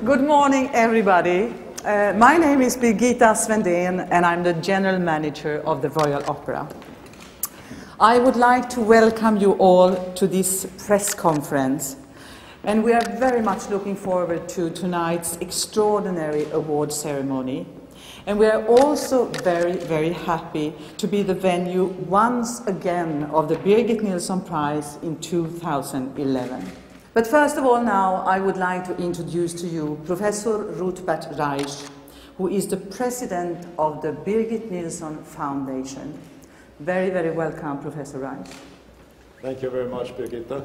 Good morning, everybody. My name is Birgitta Svendén, and I'm the General Manager of the Royal Opera. I would like to welcome you all to this press conference, and we are very much looking forward to tonight's extraordinary award ceremony. And we are also very, very happy to be the venue once again of the Birgit Nilsson Prize in 2011. But first of all now, I would like to introduce to you Professor Rutbert Reisch, who is the President of the Birgit Nilsson Foundation. Very, very welcome, Professor Reisch. Thank you very much, Birgitta.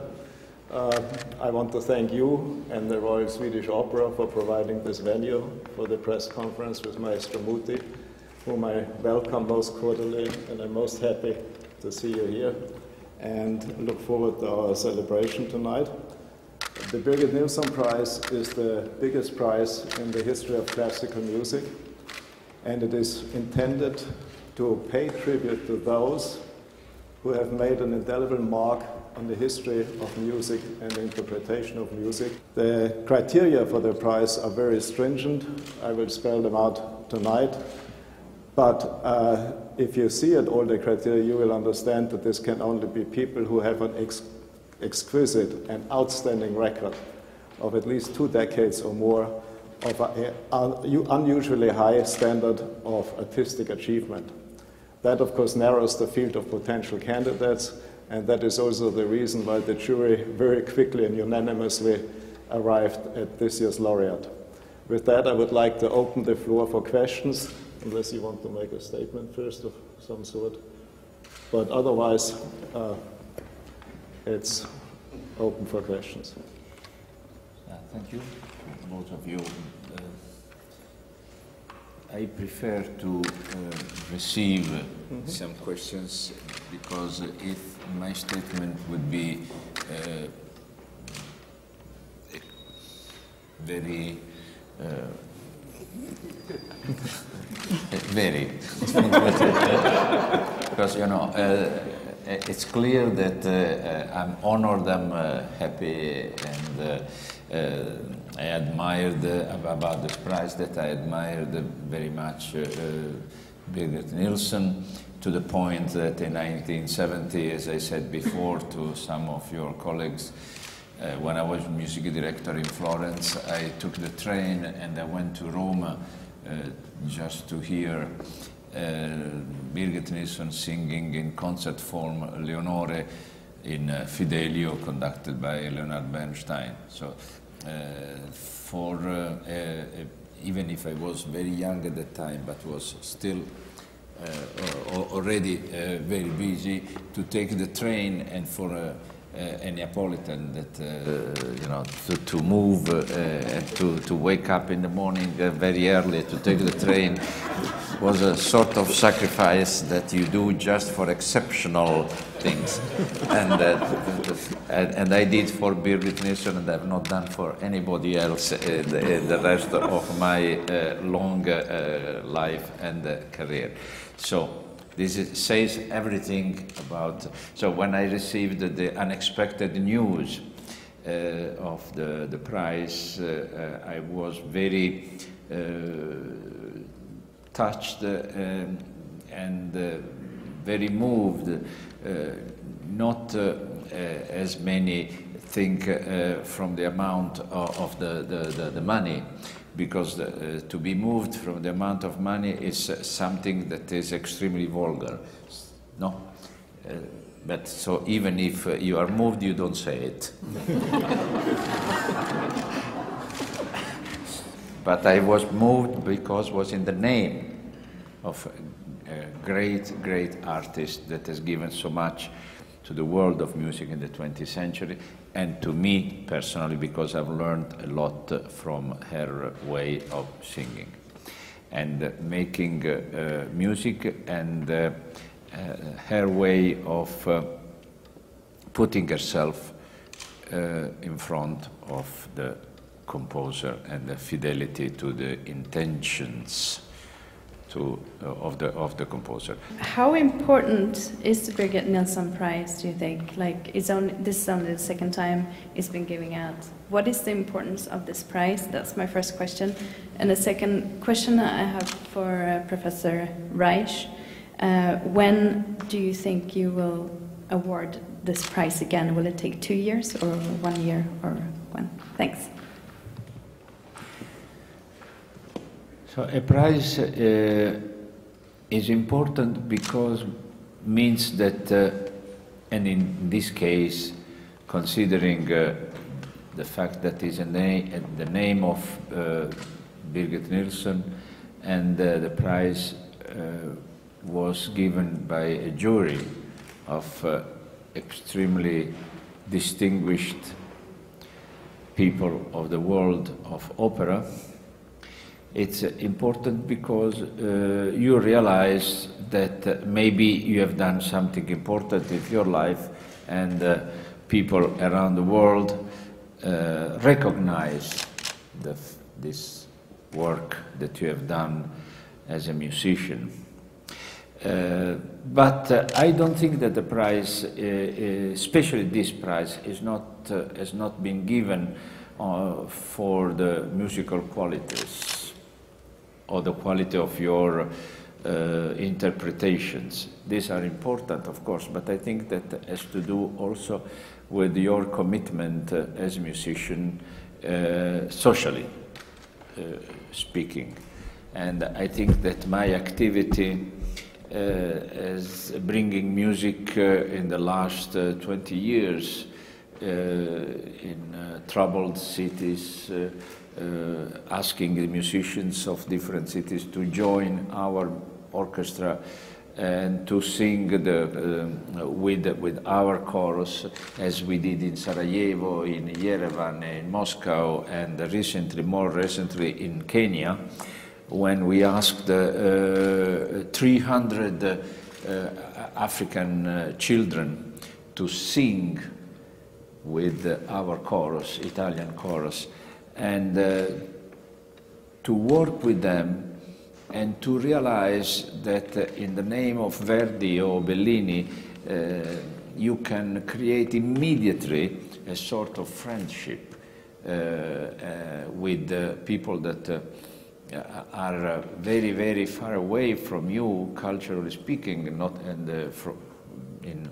I want to thank you and the Royal Swedish Opera for providing this venue for the press conference with Maestro Muti, whom I welcome most cordially, and I'm most happy to see you here and look forward to our celebration tonight. The Birgit Nilsson Prize is the biggest prize in the history of classical music, and it is intended to pay tribute to those who have made an indelible mark on the history of music and the interpretation of music. The criteria for the prize are very stringent. I will spell them out tonight. But if you see at all the criteria, you will understand that this can only be people who have an exquisite and outstanding record of at least 2 decades or more of an unusually high standard of artistic achievement. That, of course, narrows the field of potential candidates, and that is also the reason why the jury very quickly and unanimously arrived at this year's laureate. With that, I would like to open the floor for questions, unless you want to make a statement first of some sort. But otherwise, it's open for questions. Thank you, both of you. I prefer to receive some questions, because if my statement would be very because, you know, it's clear that I'm honored, I'm happy, and I admired about this prize, that I admired very much Birgit Nilsson, to the point that in 1970, as I said before to some of your colleagues, when I was music director in Florence, I took the train and I went to Rome just to hear Birgit Nilsson singing in concert form Leonore in Fidelio, conducted by Leonard Bernstein. So even if I was very young at that time, but was still already very busy, to take the train, and for a Neapolitan that you know, to move and to wake up in the morning very early to take the train was a sort of sacrifice that you do just for exceptional things, and I did for Birgit Nilsson, and I've not done for anybody else the rest of my long life and career. So this says everything about. So when I received the unexpected news of the prize, I was very touched and very moved. Not as many think from the amount of the money, because to be moved from the amount of money is something that is extremely vulgar. No? But so even if you are moved, you don't say it. But I was moved because it was in the name of a great, great artist that has given so much to the world of music in the 20th century, and to me personally, because I've learned a lot from her way of singing and making music, and her way of putting herself in front of the composer, and the fidelity to the intentions of the composer. How important is the Birgit Nilsson Prize, do you think? Like, this is only the second time it's been giving out. What is the importance of this prize? That's my first question. And the second question I have for Professor Reisch, when do you think you will award this prize again? Will it take 2 years or 1 year or when? Thanks. So a prize is important because means that, and in this case, considering the fact that is the name of Birgit Nilsson, and the prize was given by a jury of extremely distinguished people of the world of opera. It's important because you realize that maybe you have done something important in your life, and people around the world recognize this work that you have done as a musician. But I don't think that the prize, especially this prize, has not been given for the musical qualities or the quality of your interpretations. These are important, of course, but I think that has to do also with your commitment as a musician, socially speaking. And I think that my activity as bringing music in the last 20 years in troubled cities, asking the musicians of different cities to join our orchestra and to sing with our chorus, as we did in Sarajevo, in Yerevan, in Moscow, and more recently in Kenya, when we asked 300 African children to sing with our chorus, Italian chorus, and to work with them and to realize that in the name of Verdi or Bellini, you can create immediately a sort of friendship with people that are very, very far away from you, culturally speaking,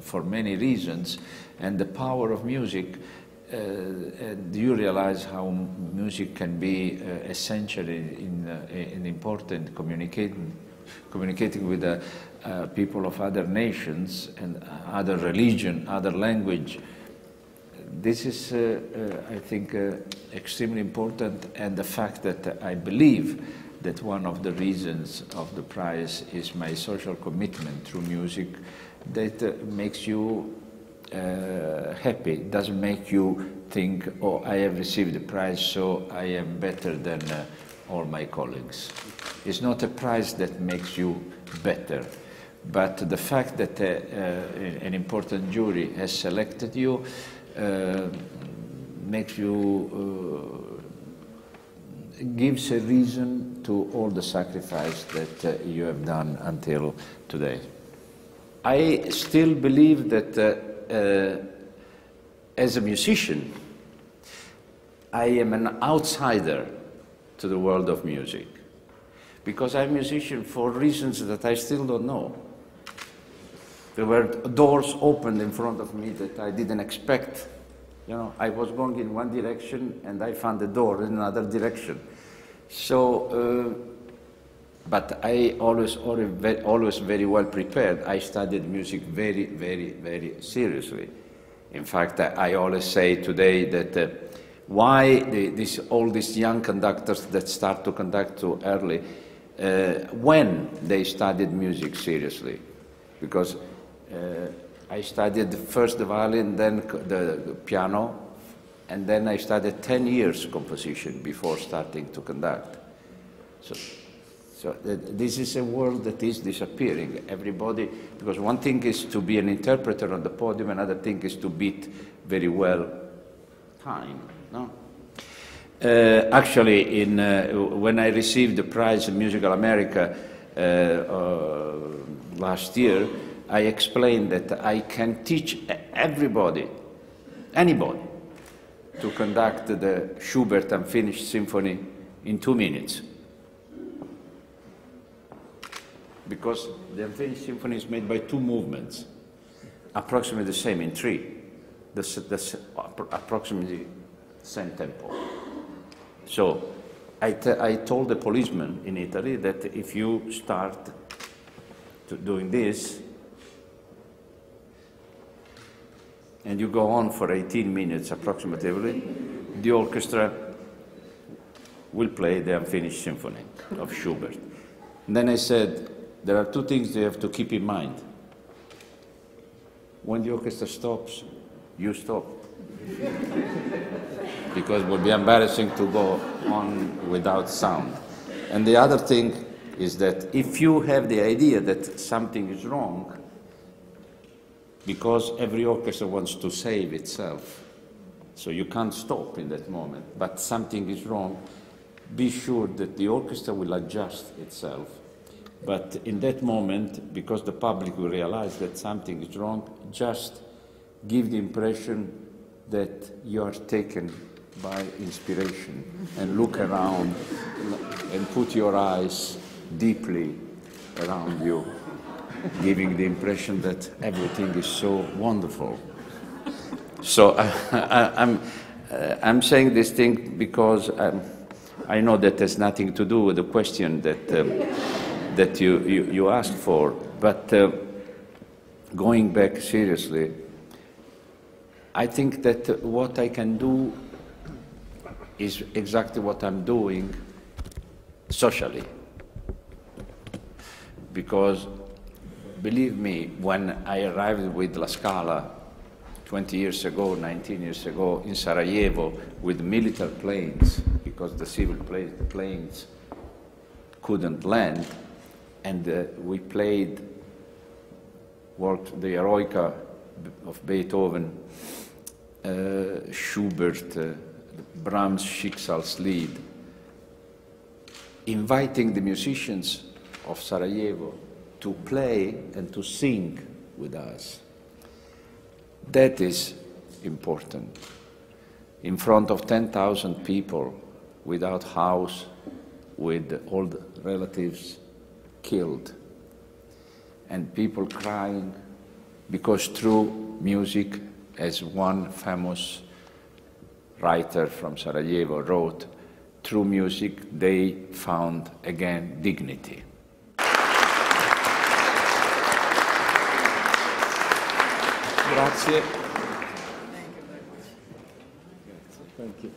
for many reasons, and the power of music. And you realize how music can be essentially in important communicating with people of other nations and other religion, other language. This is, I think, extremely important, and the fact that I believe that one of the reasons of the prize is my social commitment through music that makes you happy. It doesn't make you think, oh, I have received the prize, so I am better than all my colleagues. It's not a prize that makes you better, but the fact that an important jury has selected you makes you, gives a reason to all the sacrifice that you have done until today. I still believe that as a musician, I am an outsider to the world of music, because I'm a musician for reasons that I still don't know. There were doors opened in front of me that I didn't expect. You know, I was going in one direction and I found a door in another direction. So, but I always very well prepared. I studied music very, very, very seriously. In fact, I always say today that why all these young conductors that start to conduct too early, when they studied music seriously, because I studied first the violin, then the piano, and then I studied 10 years composition before starting to conduct. So this is a world that is disappearing. Everybody, because one thing is to be an interpreter on the podium, another thing is to beat very well time. No? Actually, when I received the prize in Musical America, last year, I explained that I can teach everybody, anybody, to conduct the Schubert Unfinished Symphony in 2 minutes. Because the Unfinished Symphony is made by 2 movements, approximately the same in 3, approximately the same tempo. So I told the policeman in Italy that if you start doing this, and you go on for 18 minutes approximately, the orchestra will play the Unfinished Symphony of Schubert. And then I said, there are 2 things you have to keep in mind. When the orchestra stops, you stop. Because it would be embarrassing to go on without sound. And the other thing is that if you have the idea that something is wrong, because every orchestra wants to save itself, so you can't stop in that moment, but something is wrong, be sure that the orchestra will adjust itself. But in that moment, because the public will realize that something is wrong, just give the impression that you are taken by inspiration and look around and put your eyes deeply around you, giving the impression that everything is so wonderful. So I'm saying this thing because I know that has nothing to do with the question that that you asked for, but going back seriously, I think that what I can do is exactly what I'm doing socially. Because, believe me, when I arrived with La Scala 20 years ago, 19 years ago, in Sarajevo, with military planes, because the civil planes couldn't land, and we played, worked the Eroica of Beethoven, Schubert, Brahms' Schicksalslied, inviting the musicians of Sarajevo to play and to sing with us. That is important. In front of 10,000 people, without house, with all the relatives killed, and people crying, because through music, as one famous writer from Sarajevo wrote, through music they found again dignity. Grazie. Thank you.